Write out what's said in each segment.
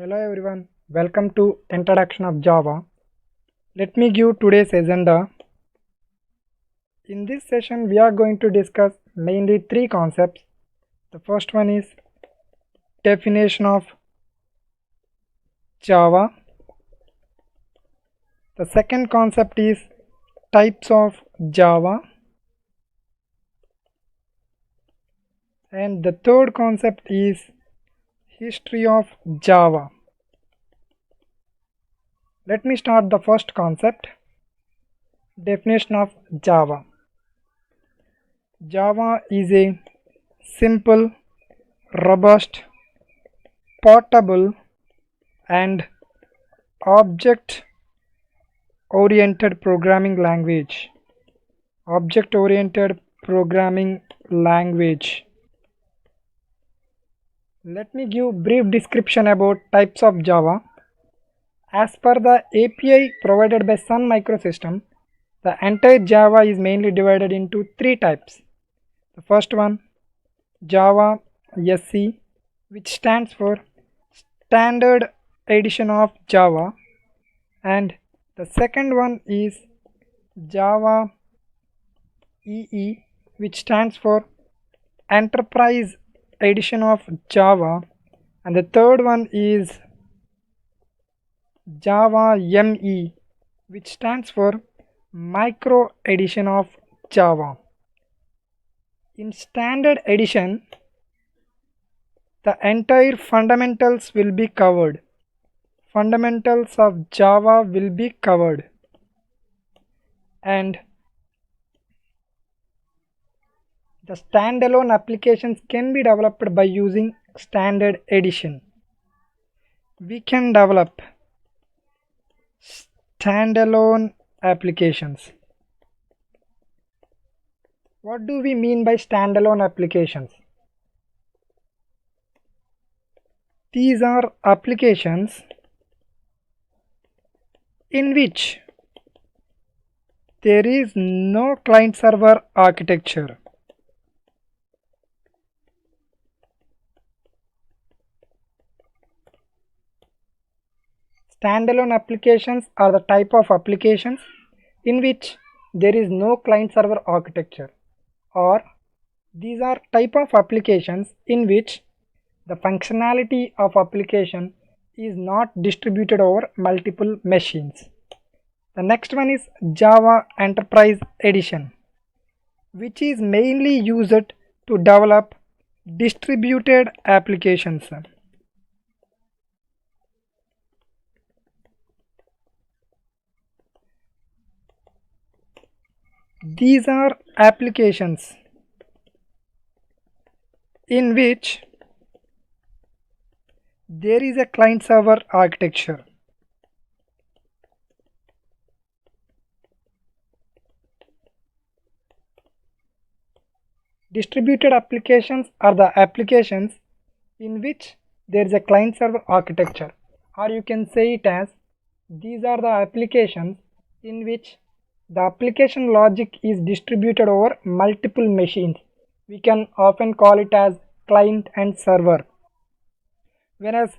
Hello everyone, welcome to Introduction of Java. Let me give today's agenda. In this session, we are going to discuss mainly three concepts. The first one is definition of Java. The second concept is types of Java. And the third concept is history of Java. Let me start the first concept, definition of Java. Java is a simple, robust, portable, and object-oriented programming language. Object-oriented programming language. Let me give brief description about types of Java. As per the API provided by Sun Microsystem, the entire Java is mainly divided into three types. The first one, Java SE, which stands for Standard Edition of Java, and the second one is Java EE, which stands for Enterprise Edition of Java, and the third one is Java ME, which stands for Micro Edition of Java. In Standard Edition, the entire fundamentals will be covered. Fundamentals of Java will be covered, and the standalone applications can be developed by using Standard Edition. We can develop standalone applications. What do we mean by standalone applications? These are applications in which there is no client-server architecture. Standalone applications are the type of applications in which there is no client-server architecture, or these are type of applications in which the functionality of application is not distributed over multiple machines. The next one is Java Enterprise Edition, which is mainly used to develop distributed applications. These are applications in which there is a client-server architecture. Distributed applications are the applications in which there is a client-server architecture, or you can say it as these are the applications in which the application logic is distributed over multiple machines. We can often call it as client and server. Whereas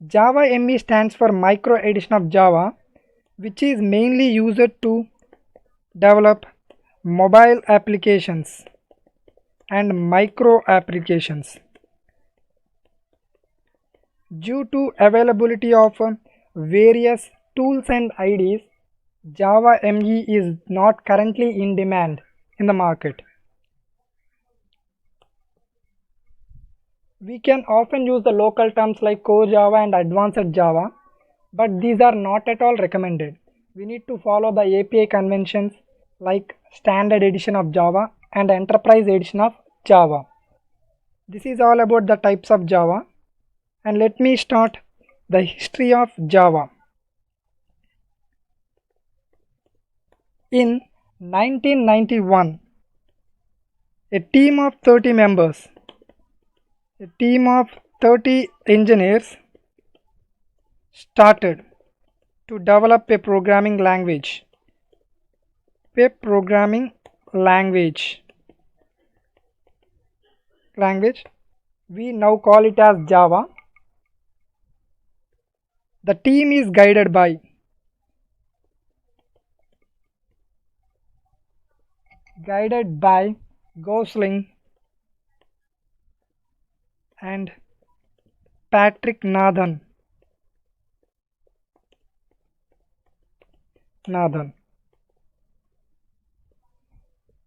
Java ME stands for Micro Edition of Java, which is mainly used to develop mobile applications and micro applications. Due to availability of various tools and IDs, Java ME is not currently in demand in the market. We can often use the local terms like Core Java and Advanced Java, but these are not at all recommended. We need to follow the API conventions like Standard Edition of Java and Enterprise Edition of Java. This is all about the types of Java, and let me start the history of Java. In 1991, a team of 30 members, a team of 30 engineers started to develop a programming language. We now call it as Java. The team is guided by Gosling and Patrick Nathan.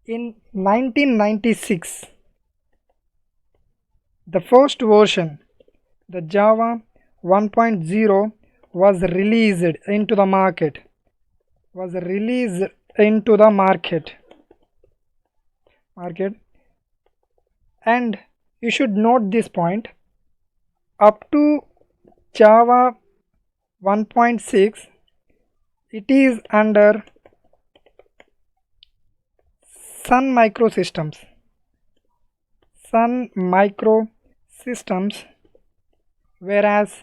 In 1996, the first version, the Java 1.0, was released into the market. And you should note this point. Up to Java 1.6, it is under Sun Microsystems, whereas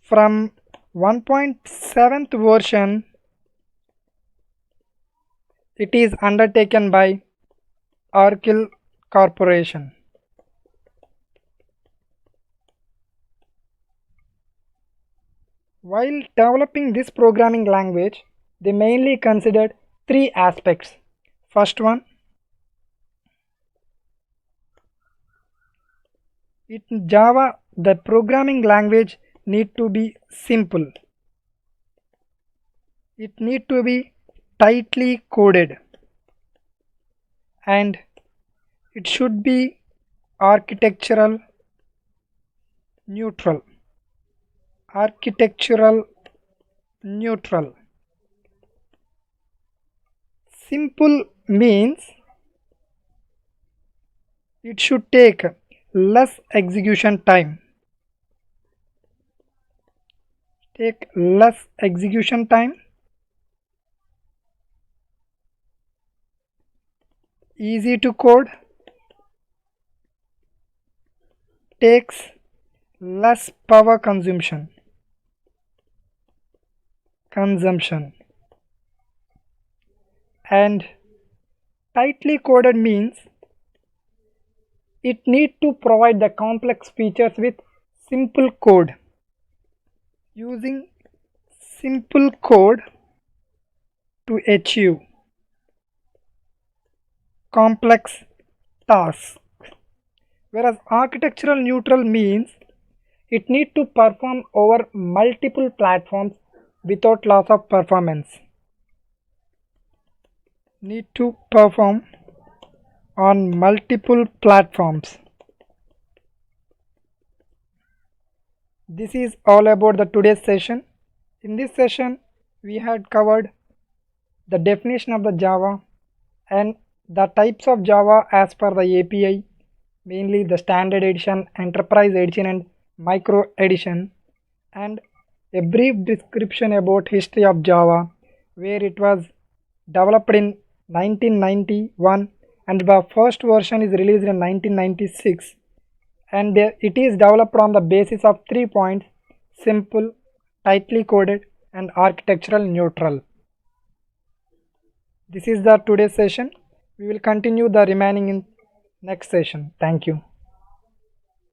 from 1.7th version it is undertaken by Oracle Corporation. While developing this programming language, they mainly considered three aspects. First one, in Java, the programming language need to be simple. It need to be tightly coded, and it should be architectural neutral. Simple means it should take less execution time. Easy to code, takes less power consumption. And tightly coded means it need to provide the complex features with simple code. Using simple code to achieve complex tasks. Whereas architectural neutral means it need to perform over multiple platforms without loss of performance. Need to perform on multiple platforms. This is all about the today's session. In this session, we had covered the definition of the Java and the types of Java as per the API, mainly the standard edition, enterprise edition and micro edition, and a brief description about history of Java, where it was developed in 1991 and the first version is released in 1996, and it is developed on the basis of 3 points: simple, tightly coded and architectural neutral. This is the today's session. We will continue the remaining in next session. Thank you.